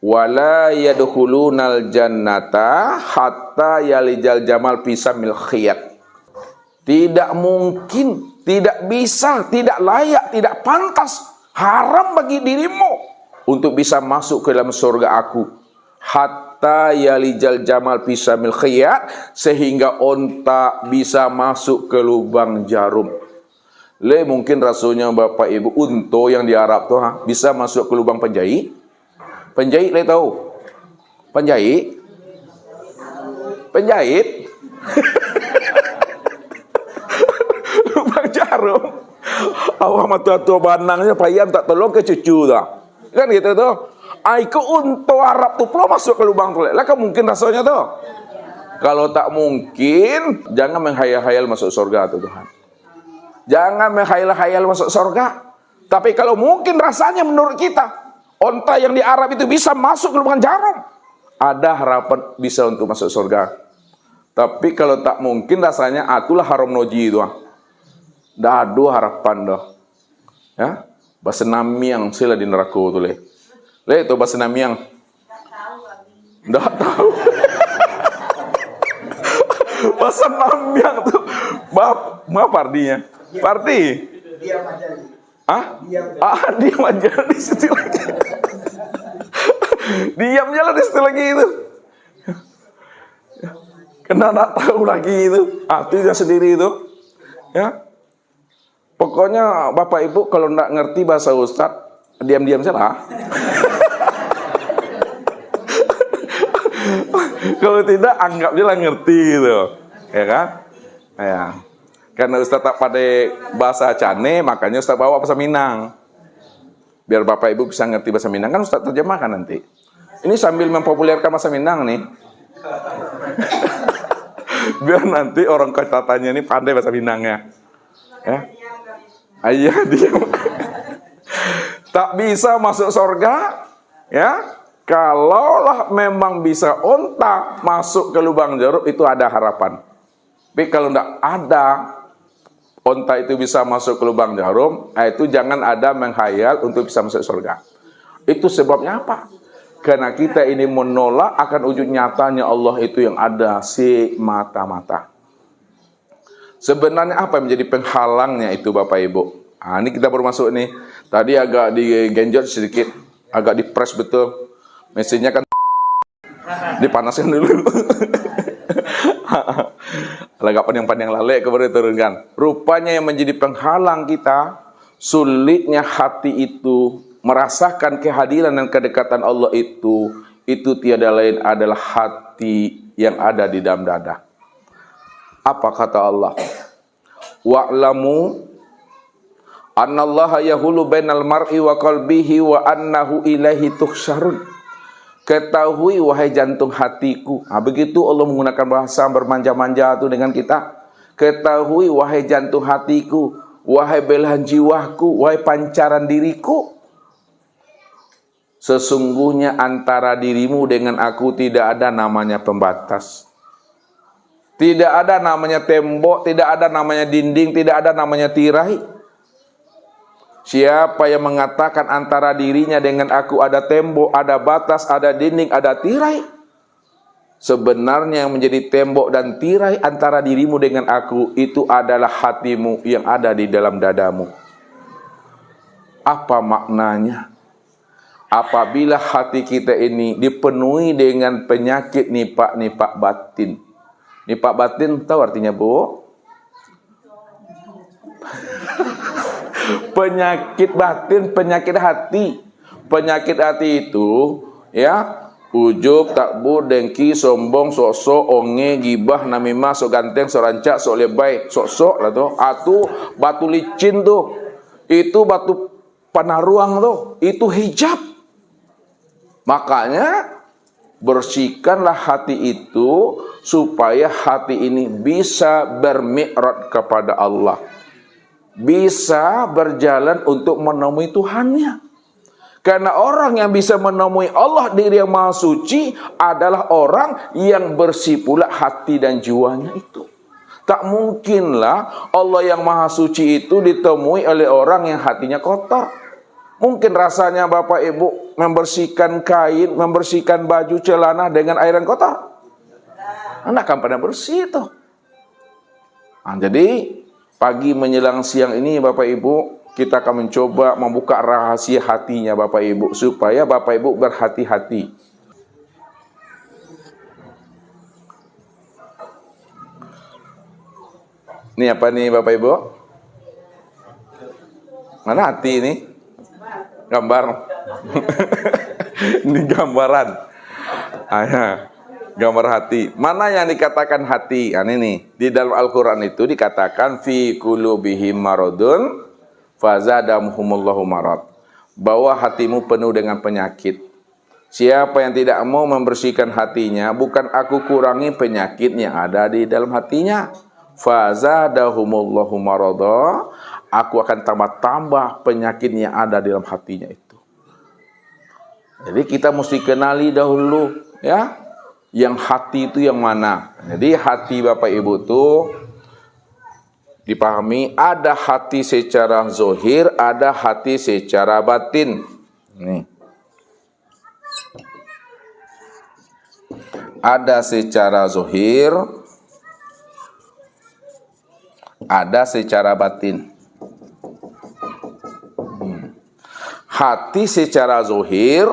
wala yadkhulunal jannata hatta yalijal jamal fi samil khiyat. Tidak mungkin, tidak bisa, tidak layak, tidak pantas, haram bagi dirimu untuk bisa masuk ke dalam surga aku. Hatta yalijal jamal fi samil khiyat, sehingga onta bisa masuk ke lubang jarum. Mungkin rasanya Bapak Ibu, unta yang di Arab tuh bisa masuk ke lubang penjahit. Penjahit tahu? Penjahit? Penjahit? Lubang jarum. Awak matu-atu banangnya payam tak tolong ke cucu dah. Kan gitu tuh. Aiku unta Arab tuh perlu masuk ke lubang tuh. Lah kan mungkin rasanya tuh. Kalau tak mungkin, jangan menghayal-hayal masuk surga tuh Tuhan. Jangan menghayal-hayal masuk surga. Tapi kalau mungkin rasanya menurut kita, onta yang di Arab itu bisa masuk ke lubang jarum, ada harapan bisa untuk masuk surga. Tapi kalau tak mungkin rasanya, itulah haram noji itu. Dah ada harapan dah. Ya, bahasa Namiang sila di neraka tu le. Le itu bahasa Namiang. Dah tahu. Bahasa Namiang tu. Maaf artinya. Parti. Diam aja. Diam aja di situ lagi. Diam aja lah di situ lagi itu. Kena tak tahu lagi itu. Itu yang sendiri itu. Ya. Pokoknya Bapak Ibu kalau nak ngerti bahasa Ustaz, diam-diam saja. Kalau tidak, anggap je lah ngerti gitu. Ya kan? Ya. Karena Ustaz tak pandai bahasa Cane, makanya Ustaz bawa bahasa Minang. Biar Bapak Ibu bisa ngerti bahasa Minang, kan Ustaz terjemahkan nanti. Ini sambil mempopulerkan bahasa Minang nih. Biar nanti orang katatannya ini pandai bahasa Minangnya. Ya. Ayah diam. Tak bisa masuk surga, ya. Kalaulah memang bisa onta masuk ke lubang jarum, itu ada harapan. Tapi kalau tidak ada onta itu bisa masuk ke lubang jarum, itu jangan ada menghayal untuk bisa masuk surga. Itu sebabnya apa? Karena kita ini menolak akan wujud nyatanya Allah itu yang ada semata-mata. Sebenarnya apa yang menjadi penghalangnya itu Bapak Ibu? Ini kita baru masuk nih. Tadi agak digenjot sedikit, agak dipres betul. Mesinnya kan dipanaskan dulu. Agak pandang-pandang lalek kemudian turunkan. Rupanya yang menjadi penghalang kita, sulitnya hati itu merasakan kehadiran dan kedekatan Allah itu tiada lain adalah hati yang ada di dalam dada. Apa kata Allah? Wa'lamu annallaha yahulu bainal mar'i wa qalbihi wa annahu ilaihi tuhsyarun. Ketahui wahai jantung hatiku. Begitu Allah menggunakan bahasa bermanja-manja itu dengan kita. Ketahui wahai jantung hatiku, wahai belahan jiwaku, wahai pancaran diriku. Sesungguhnya antara dirimu dengan aku tidak ada namanya pembatas. Tidak ada namanya tembok, tidak ada namanya dinding, tidak ada namanya tirai. Siapa yang mengatakan antara dirinya dengan aku ada tembok, ada batas, ada dinding, ada tirai, sebenarnya yang menjadi tembok dan tirai antara dirimu dengan aku itu adalah hatimu yang ada di dalam dadamu. Apa maknanya? Apabila hati kita ini dipenuhi dengan penyakit nipak-nipak batin. Nipak batin tahu artinya, Bu? Penyakit batin, penyakit hati. Penyakit hati itu, ya, ujub, takbur, dengki, sombong, sok-sok, onge, gibah, namimah, sok ganteng, sok rancak, sok lebay, sok-sok lah tuh. Atu batu licin tuh. Itu batu panaruang tuh. Itu hijab. Makanya bersihkanlah hati itu supaya hati ini bisa bermi'raj kepada Allah. Bisa berjalan untuk menemui Tuhannya. Karena orang yang bisa menemui Allah diri yang maha suci adalah orang yang bersih pula hati dan jiwanya itu. Tak mungkinlah Allah yang maha suci itu ditemui oleh orang yang hatinya kotor. Mungkin rasanya Bapak Ibu membersihkan kain, membersihkan baju, celana dengan air yang kotor. Anak kan pada bersih itu. Nah, jadi pagi menjelang siang ini Bapak Ibu, kita akan mencoba membuka rahasia hatinya Bapak Ibu, supaya Bapak Ibu berhati-hati. Ini apa nih Bapak Ibu? Mana hati ini? Gambar. Ini gambaran. Gambar hati. Mana yang dikatakan hati? Ini nih, di dalam Al-Quran itu dikatakan fi qulubihim maradun fazadahumullahu marad. Bahwa hatimu penuh dengan penyakit. Siapa yang tidak mau membersihkan hatinya, bukan aku kurangi penyakit yang ada di dalam hatinya. Fazadahumullahu marada. Aku akan tambah-tambah penyakit yang ada di dalam hatinya itu. Jadi kita mesti kenali dahulu, ya, yang hati itu yang mana. Jadi hati Bapak Ibu itu dipahami, ada hati secara zohir, ada hati secara batin. Nih. Ada secara zohir, ada secara batin. Hati secara zohir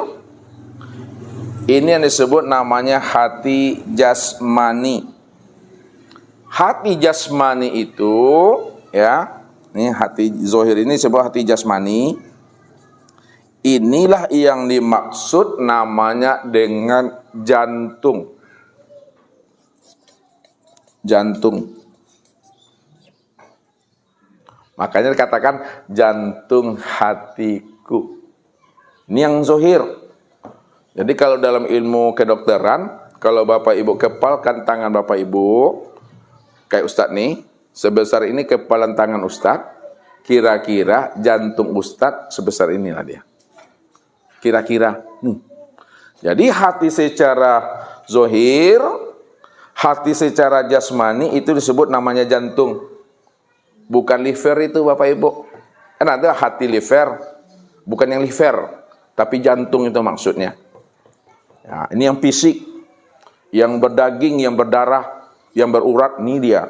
ini yang disebut namanya hati jasmani. Hati jasmani itu, ya, ini hati zohir ini sebuah hati jasmani. Inilah yang dimaksud namanya dengan jantung. Jantung. Makanya dikatakan jantung hatiku. Ini yang zohir. Jadi kalau dalam ilmu kedokteran, kalau Bapak Ibu kepalkan tangan Bapak Ibu, kayak Ustadz nih, sebesar ini kepalan tangan Ustadz, kira-kira jantung Ustadz sebesar inilah dia. Kira-kira. Jadi hati secara zohir, hati secara jasmani itu disebut namanya jantung. Bukan liver itu Bapak Ibu. Kan ada hati liver, bukan yang liver, tapi jantung itu maksudnya. Ya, ini yang fisik, yang berdaging, yang berdarah, yang berurat, ini dia.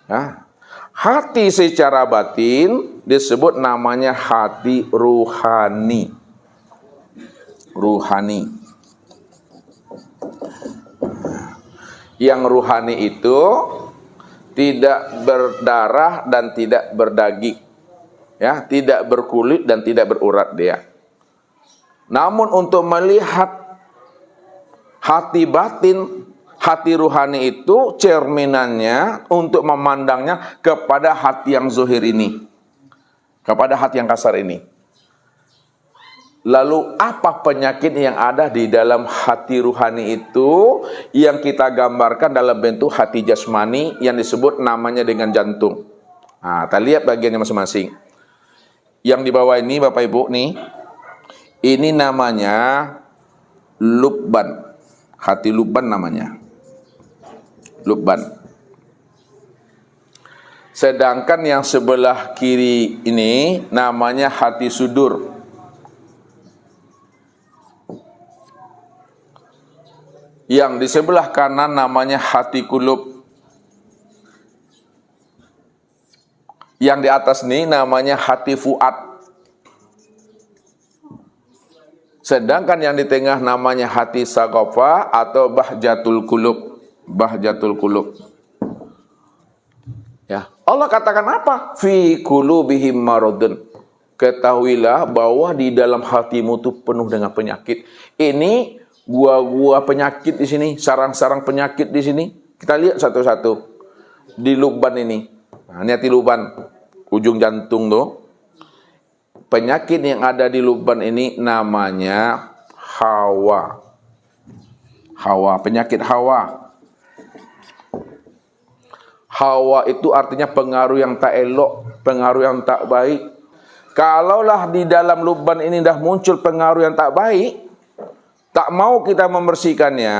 Ya. Hati secara batin disebut namanya hati ruhani. Ruhani. Yang ruhani itu tidak berdarah dan tidak berdaging. Ya, tidak berkulit dan tidak berurat dia. Namun untuk melihat hati batin, hati ruhani itu cerminannya untuk memandangnya kepada hati yang zuhir ini, kepada hati yang kasar ini. Lalu apa penyakit yang ada di dalam hati ruhani itu yang kita gambarkan dalam bentuk hati jasmani yang disebut namanya dengan jantung. Nah, kita lihat bagiannya masing-masing. Yang di bawah ini Bapak Ibu nih, ini namanya lubban. Hati lubban namanya. Lubban. Sedangkan yang sebelah kiri ini namanya hati sudur. Yang di sebelah kanan namanya hati kulub. Yang di atas ini namanya hati fuad. Sedangkan yang di tengah namanya hati saqafa atau bahjatul kulub. Bahjatul kulub. Ya, Allah katakan apa? Fi qulubihim maradun. Ketahuilah bahwa di dalam hatimu itu penuh dengan penyakit. Ini gua penyakit di sini, sarang-sarang penyakit di sini. Kita lihat satu-satu. Di lubban ini. Nah, ini hati lubban, ujung jantung tuh. Penyakit yang ada di lubban ini namanya hawa. Hawa, penyakit hawa. Hawa itu artinya pengaruh yang tak elok, pengaruh yang tak baik. Kalaulah di dalam lubban ini dah muncul pengaruh yang tak baik, tak mau kita membersihkannya,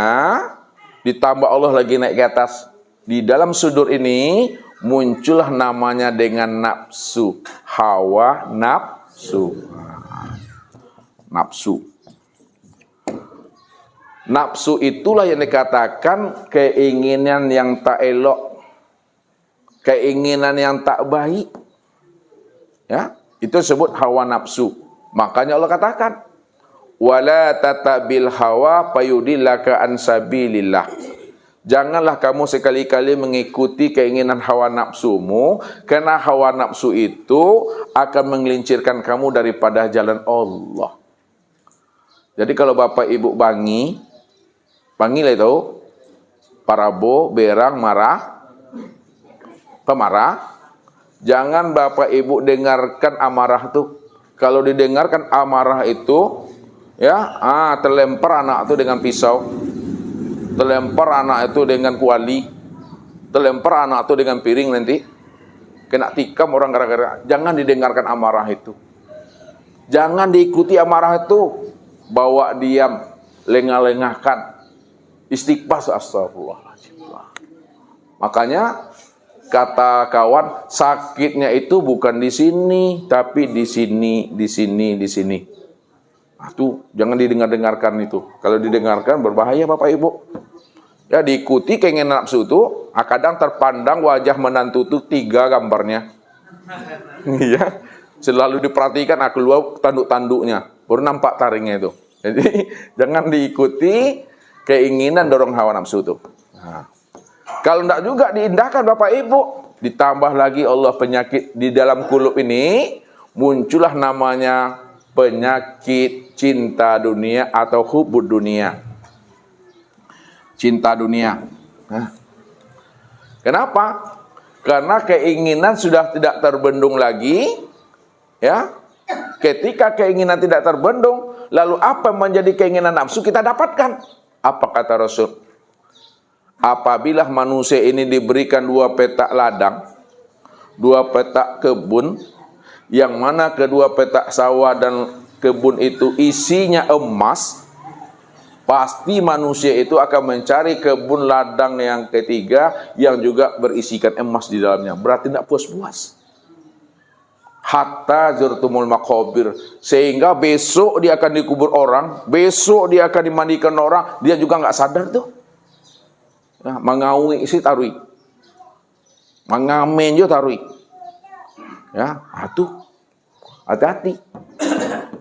ditambah Allah lagi naik ke atas. Di dalam sudur ini muncullah namanya dengan nafsu. Hawa, Nafsu. Nafsu itulah yang dikatakan keinginan yang tak elok, keinginan yang tak baik. Ya, itu disebut hawa nafsu. Makanya Allah katakan, wala tatabil hawa fayudillaka an sabilillah. Janganlah kamu sekali-kali mengikuti keinginan hawa nafsumu, karena hawa nafsu itu akan menggelincirkan kamu daripada jalan Allah. Jadi kalau bapak ibu bangi lah itu, parabo, berang, marah, pemarah, jangan bapak ibu dengarkan amarah itu. Kalau didengarkan amarah itu, ya, terlempar anak itu dengan pisau, terlempar anak itu dengan kuali, terlempar anak itu dengan piring, nanti kena tikam orang gara-gara. Jangan didengarkan amarah itu, jangan diikuti amarah itu. Bawa diam, lengah-lengahkan, istighfar, astagfirullahaladzim. Makanya kata kawan, sakitnya itu bukan di sini, tapi di sini, di sini, di sini. Tuh, jangan didengarkan itu. Kalau didengarkan berbahaya bapak ibu. Ya, diikuti keinginan nafsu itu, kadang terpandang wajah menantu itu 3 gambarnya. Iya, selalu diperhatikan, keluar tanduk-tanduknya, baru nampak taringnya itu. Jadi jangan diikuti keinginan dorong hawa nafsu itu. Nah, kalau tidak juga diindahkan bapak ibu, ditambah lagi Allah penyakit di dalam kulub ini, muncullah namanya penyakit cinta dunia atau hubud dunia. Cinta dunia. Nah, kenapa? Karena keinginan sudah tidak terbendung lagi, ya. Ketika keinginan tidak terbendung, lalu apa menjadi keinginan nafsu kita dapatkan? Apa kata Rasul? Apabila manusia ini diberikan 2 petak ladang, 2 petak kebun, yang mana kedua petak sawah dan kebun itu isinya emas, pasti manusia itu akan mencari kebun ladang yang ketiga yang juga berisikan emas di dalamnya. Berarti tidak puas-puas. Hatta zurtumul maqabir, sehingga besok dia akan dikubur orang, besok dia akan dimandikan orang, dia juga nggak sadar tuh. Ya, mengawi isi tarui, mengamen juga tarui. Ya, atuh hati-hati.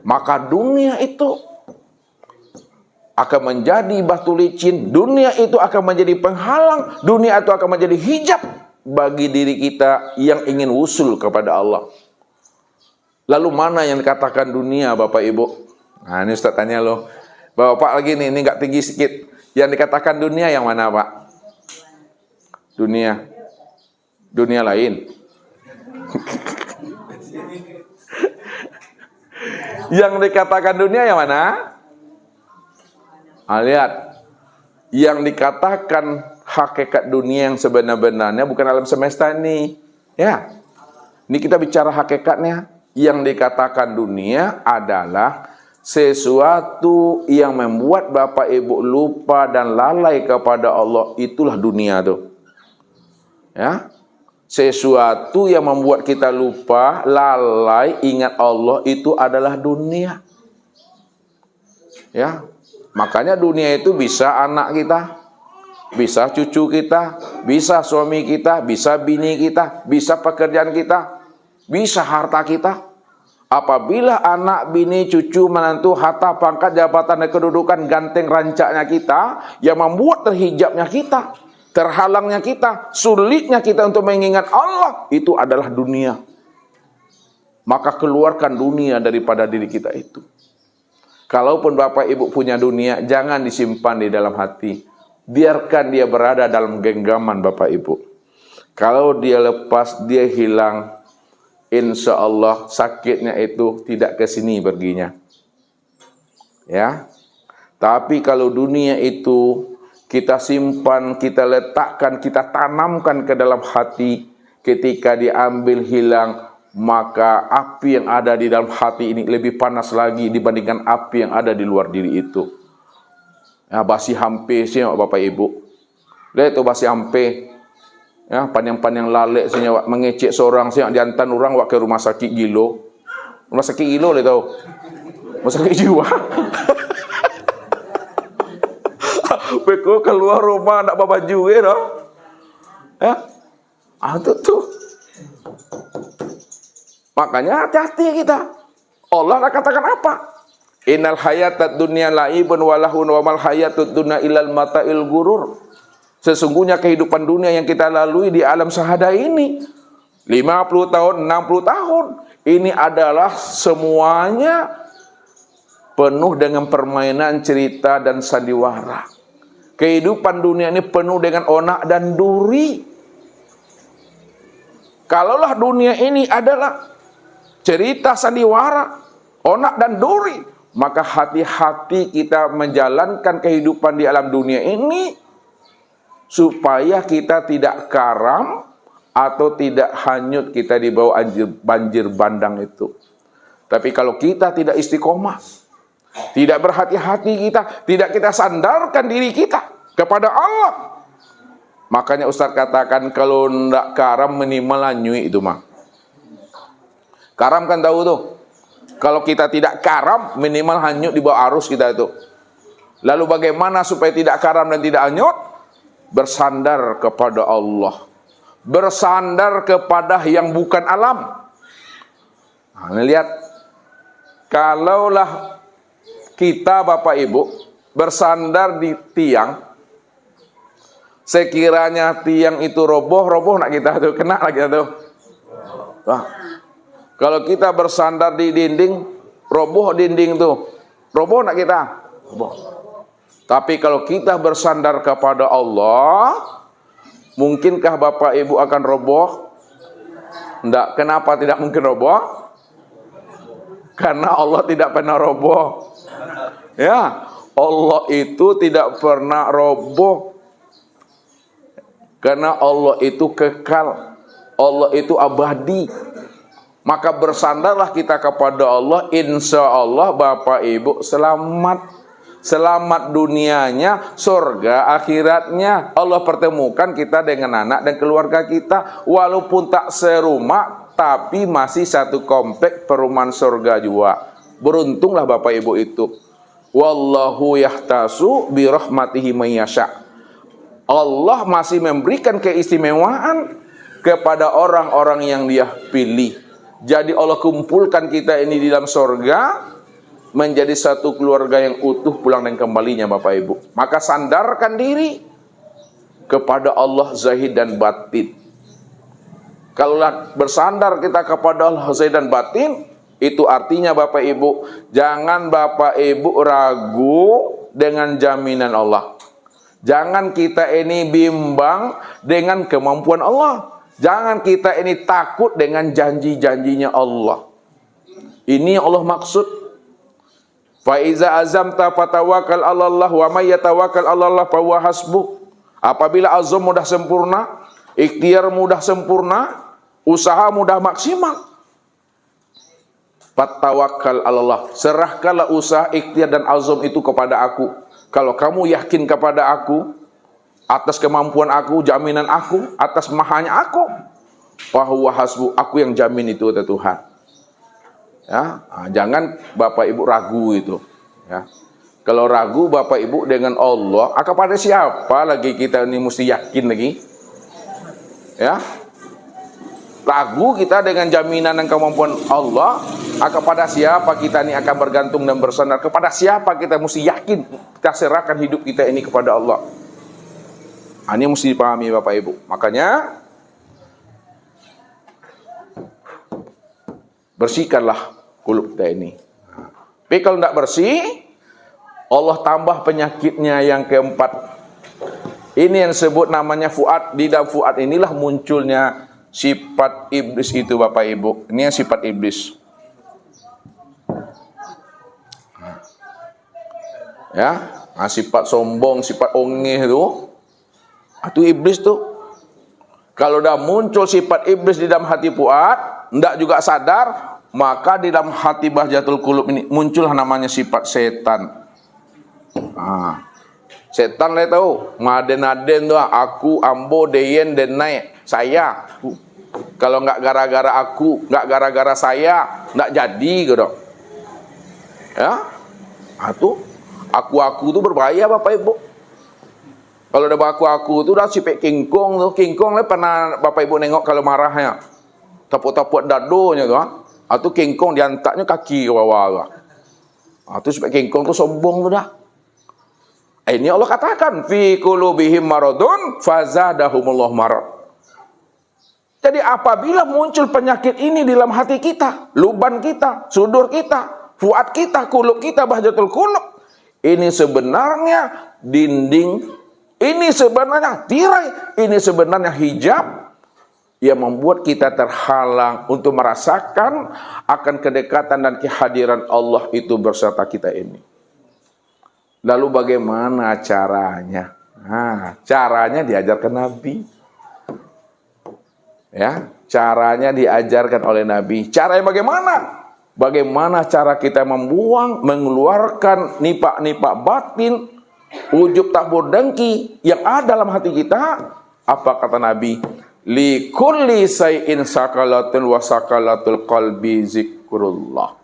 Maka dunia itu akan menjadi batu licin, dunia itu akan menjadi penghalang, dunia itu akan menjadi hijab bagi diri kita yang ingin wusul kepada Allah. Lalu mana yang dikatakan dunia bapak ibu? Nah ini Ustaz tanya loh, bapak lagi nih, ini nggak tinggi sedikit. Yang dikatakan dunia yang mana pak? Dunia lain. Yang dikatakan dunia yang mana? Lihat, yang dikatakan hakikat dunia yang sebenar-benarnya bukan alam semesta ini. Ya, ini kita bicara hakikatnya. Yang dikatakan dunia adalah sesuatu yang membuat bapak ibu lupa dan lalai kepada Allah. Itulah dunia tuh. Ya, sesuatu yang membuat kita lupa, lalai, ingat Allah, itu adalah dunia. Ya, makanya dunia itu bisa anak kita, bisa cucu kita, bisa suami kita, bisa bini kita, bisa pekerjaan kita, bisa harta kita. Apabila anak, bini, cucu, menantu, harta, pangkat, jabatan, dan kedudukan, ganteng rancaknya kita, yang membuat terhijabnya kita, terhalangnya kita, sulitnya kita untuk mengingat Allah, itu adalah dunia. Maka keluarkan dunia daripada diri kita itu. Kalaupun bapak ibu punya dunia, jangan disimpan di dalam hati. Biarkan dia berada dalam genggaman bapak ibu. Kalau dia lepas, dia hilang, insya Allah sakitnya itu tidak ke sini perginya. Ya. Tapi kalau dunia itu kita simpan, kita letakkan, kita tanamkan ke dalam hati, ketika diambil hilang, maka api yang ada di dalam hati ini lebih panas lagi dibandingkan api yang ada di luar diri itu. Ya, basi hampe sih bapak ibu. Lihat itu basi hampe. Ya, panjang-panjang lalek sih mengecek seorang sih jantan orang wak ke rumah sakit gilo. Rumah sakit kilo le tahu. Rumah sakit jiwa. Beko keluar rumah nak bawa baju dah. Ya. Tuh. Makanya hati-hati kita. Allah nak katakan apa? Innal hayatad dunya la'ibun wa lahun wa mal hayatud dunya illal mata'il gurur. Sesungguhnya kehidupan dunia yang kita lalui di alam sahada ini 50 tahun, 60 tahun ini adalah semuanya penuh dengan permainan, cerita dan sandiwara. Kehidupan dunia ini penuh dengan onak dan duri. Kalaulah dunia ini adalah cerita sandiwara, onak dan duri, maka hati-hati kita menjalankan kehidupan di alam dunia ini supaya kita tidak karam atau tidak hanyut kita di bawah banjir bandang itu. Tapi kalau kita tidak istiqomah, tidak berhati-hati kita, tidak kita sandarkan diri kita kepada Allah, makanya Ustaz katakan kalau tidak karam minimal anyui itu mah. Karam kan tahu tuh. Kalau kita tidak karam minimal hanyut di bawah arus kita itu. Lalu bagaimana supaya tidak karam dan tidak hanyut? Bersandar kepada Allah. Bersandar kepada yang bukan alam. Nah, lihat. Kalaulah kita Bapak Ibu bersandar di tiang, sekiranya tiang itu roboh nak kita tuh, kena lagi tuh. Wah. Kalau kita bersandar di dinding, roboh dinding tuh. Roboh nak kita? Roboh. Tapi kalau kita bersandar kepada Allah, mungkinkah Bapak Ibu akan roboh? Enggak. Kenapa tidak mungkin roboh? Karena Allah tidak pernah roboh. Ya, Allah itu tidak pernah roboh. Karena Allah itu kekal. Allah itu abadi. Maka bersandarlah kita kepada Allah. Insya Allah Bapak Ibu selamat. Selamat dunianya, surga akhiratnya. Allah pertemukan kita dengan anak dan keluarga kita. Walaupun tak serumah, tapi masih satu komplek perumahan surga juga. Beruntunglah Bapak Ibu itu. Wallahu yahtasu birahmatihi mayyasha. Allah masih memberikan keistimewaan kepada orang-orang yang Dia pilih. Jadi Allah kumpulkan kita ini di dalam surga menjadi satu keluarga yang utuh pulang dan kembalinya Bapak Ibu. Maka sandarkan diri kepada Allah zahir dan batin. Kalau bersandar kita kepada Allah zahir dan batin, itu artinya Bapak Ibu, jangan Bapak Ibu ragu dengan jaminan Allah. Jangan kita ini bimbang dengan kemampuan Allah. Jangan kita ini takut dengan janji-janjinya Allah. Ini Allah maksud. Fa iza azamta fatawakkal 'ala Allah wa may yatawakkal 'ala Allah fa huwa hasbuh. Apabila azam mudah sempurna, ikhtiar mudah sempurna, usaha mudah maksimal, fatawakkal 'ala Allah. Serahkanlah usaha, ikhtiar dan azam itu kepada aku. Kalau kamu yakin kepada aku, atas kemampuan aku, jaminan aku, atas mahanya aku, fa huwa hasbuh, aku yang jamin itu kata Tuhan. Ya, jangan Bapak Ibu ragu itu. Ya. Kalau ragu Bapak Ibu dengan Allah, kepada siapa lagi kita ini mesti yakin lagi? Ya, ragu kita dengan jaminan dan kemampuan Allah, kepada siapa kita ini akan bergantung dan bersandar? Kepada siapa kita mesti yakin kita serahkan hidup kita ini kepada Allah? Ini mesti dipahami Bapak Ibu. Makanya bersihkanlah kulub kita ini. Tapi kalau tidak bersih, Allah tambah penyakitnya yang keempat. Ini yang disebut namanya fuad. Di dalam fuad inilah munculnya sifat iblis itu Bapak Ibu. Ini yang sifat iblis. Ya, sifat sombong, sifat ongeh itu iblis tuh. Kalau udah muncul sifat iblis di dalam hati fuad, tidak juga sadar, maka di dalam hati bahjatul qulub ini muncullah namanya sifat setan. Setan lah tahu, maden-aden tuh aku, ambo, deyen, denai, saya. Kalau nggak gara-gara aku, nggak gara-gara saya, nggak jadi gitu. Ya, aku tuh berbahaya Bapak Ibu. Kalau ada aku tuh udah sipek kingkong tuh, kingkong lah pernah Bapak Ibu nengok kalau marahnya, tapuk-tapuk dadonya tuh, atau kingkong diantaknya kaki ke bawah. Itu sipek kingkong tuh sombong tuh dah. Ini Allah katakan fi qulubihim maradun fazadahumullah marad. Jadi apabila muncul penyakit ini dalam hati kita, luban kita, sudur kita, fuad kita, kulub kita, bahjatul kulub, ini sebenarnya dinding, ini sebenarnya tirai, ini sebenarnya hijab yang membuat kita terhalang untuk merasakan akan kedekatan dan kehadiran Allah itu beserta kita ini. Lalu bagaimana caranya? Nah, caranya diajarkan Nabi. Ya, caranya diajarkan oleh Nabi. Caranya bagaimana? Bagaimana cara kita membuang, mengeluarkan nipak-nipak batin, ujub takbur dengki yang ada dalam hati kita? Apa kata Nabi? Li kulli say'in sakalatun wa sakalatul qalbi zikrullah.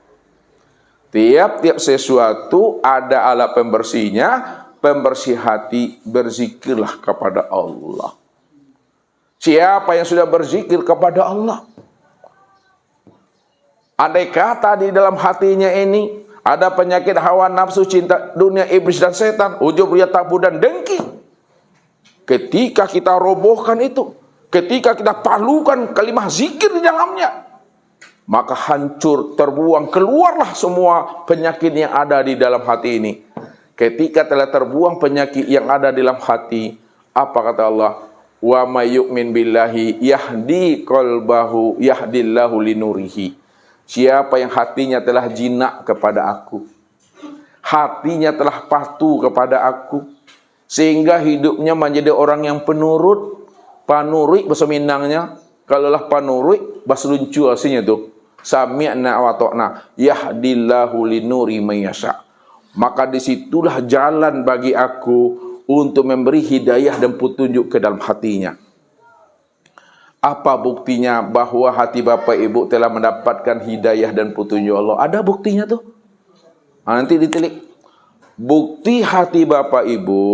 Tiap-tiap sesuatu ada alat pembersihnya, pembersih hati, berzikirlah kepada Allah. Siapa yang sudah berzikir kepada Allah, andai kata di dalam hatinya ini ada penyakit hawa nafsu, cinta dunia, iblis dan setan, ujub, riya, takbur dan dengki, ketika kita robohkan itu, ketika kita palukan kalimah zikir di dalamnya, maka hancur, terbuang, keluarlah semua penyakit yang ada di dalam hati ini. Ketika telah terbuang penyakit yang ada di dalam hati, apa kata Allah? Wa may yu'min billahi yahdi qalbahu yahdillahu linurihi. Siapa yang hatinya telah jinak kepada aku, hatinya telah patuh kepada aku, sehingga hidupnya menjadi orang yang penurut, panurui bahasa Minangnya. Kalaulah panurui bahasa luncu aslinya tuh, sami'na wa ta'na yahdillahu linuri may yasha. Maka disitulah jalan bagi aku untuk memberi hidayah dan petunjuk ke dalam hatinya. Apa buktinya bahwa hati Bapak Ibu telah mendapatkan hidayah dan petunjuk Allah? Ada buktinya tuh. Nanti ditilik. Bukti hati Bapak Ibu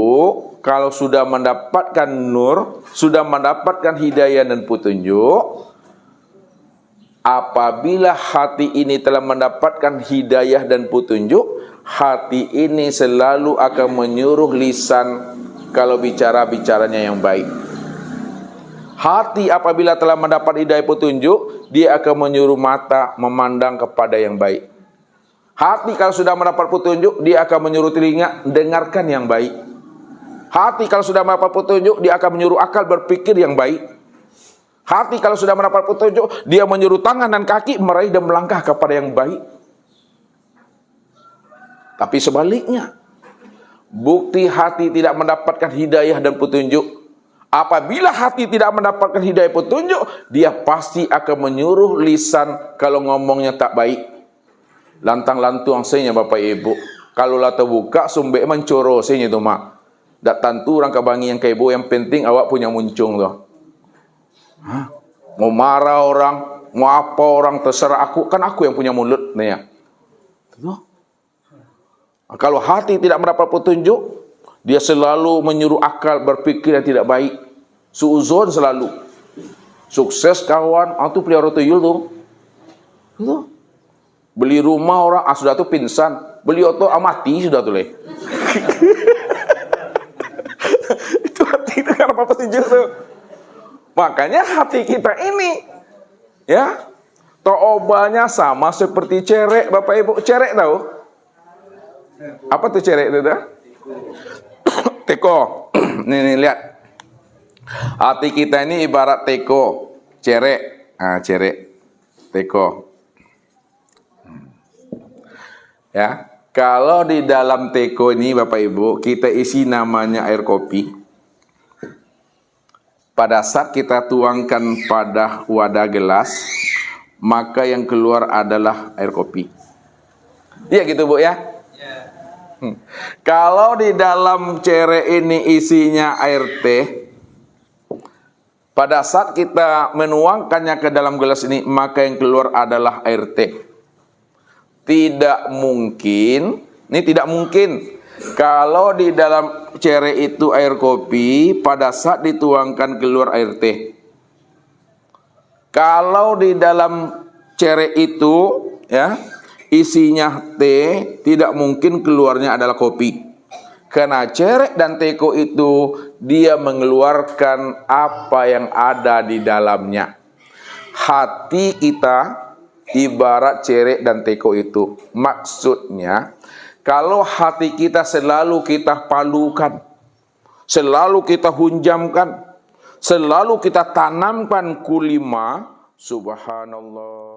kalau sudah mendapatkan nur, sudah mendapatkan hidayah dan petunjuk, apabila hati ini telah mendapatkan hidayah dan petunjuk, hati ini selalu akan menyuruh lisan kalau bicaranya yang baik. Hati apabila telah mendapat hidayah petunjuk, dia akan menyuruh mata memandang kepada yang baik. Hati kalau sudah mendapat petunjuk, dia akan menyuruh telinga dengarkan yang baik. Hati kalau sudah mendapat petunjuk, dia akan menyuruh akal berpikir yang baik. Hati kalau sudah mendapat petunjuk, dia menyuruh tangan dan kaki meraih dan melangkah kepada yang baik. Tapi sebaliknya, bukti hati tidak mendapatkan hidayah dan petunjuk. Apabila hati tidak mendapatkan hidayah petunjuk, dia pasti akan menyuruh lisan kalau ngomongnya tak baik. Lantang-lantung senya Bapak Ibu. Kalau lah terbuka, sumbek mencoro senya tu mak. Tak tentu orang kebangi yang kaibo, yang penting awak punya muncung tu. Mau marah orang, mau apa orang, terserah aku. Kan aku yang punya mulut. Nih. Kalau hati tidak mendapat petunjuk, dia selalu menyuruh akal berpikir yang tidak baik. Suuzon selalu. Sukses kawan, itu pelihara tuyul tuh. Itu. Beli rumah orang, sudah tuh pingsan. Beli oto, mati sudah tuh leh. Itu hati itu karena apa petunjuk tuh. Makanya hati kita ini, ya, toobanya sama seperti cerek, Bapak Ibu. Cerek tahu? Apa tuh cerek itu dah? Teko. Nih lihat. Hati kita ini ibarat teko, cerek. Cerek. Teko. Ya, kalau di dalam teko ini Bapak Ibu, kita isi namanya air kopi. Pada saat kita tuangkan pada wadah gelas, maka yang keluar adalah air kopi. Iya gitu Bu ya? Kalau di dalam cerek ini isinya air teh, Pada saat kita menuangkannya ke dalam gelas ini, maka yang keluar adalah air teh. Tidak mungkin, ini tidak mungkin, kalau di dalam cere itu air kopi, pada saat dituangkan keluar air teh. Kalau di dalam cere itu, ya, isinya teh, tidak mungkin keluarnya adalah kopi. Karena cerek dan teko itu dia mengeluarkan apa yang ada di dalamnya. Hati kita ibarat cerek dan teko itu. Maksudnya, kalau hati kita selalu kita palukan, selalu kita hunjamkan, selalu kita tanamkan kulima, subhanallah.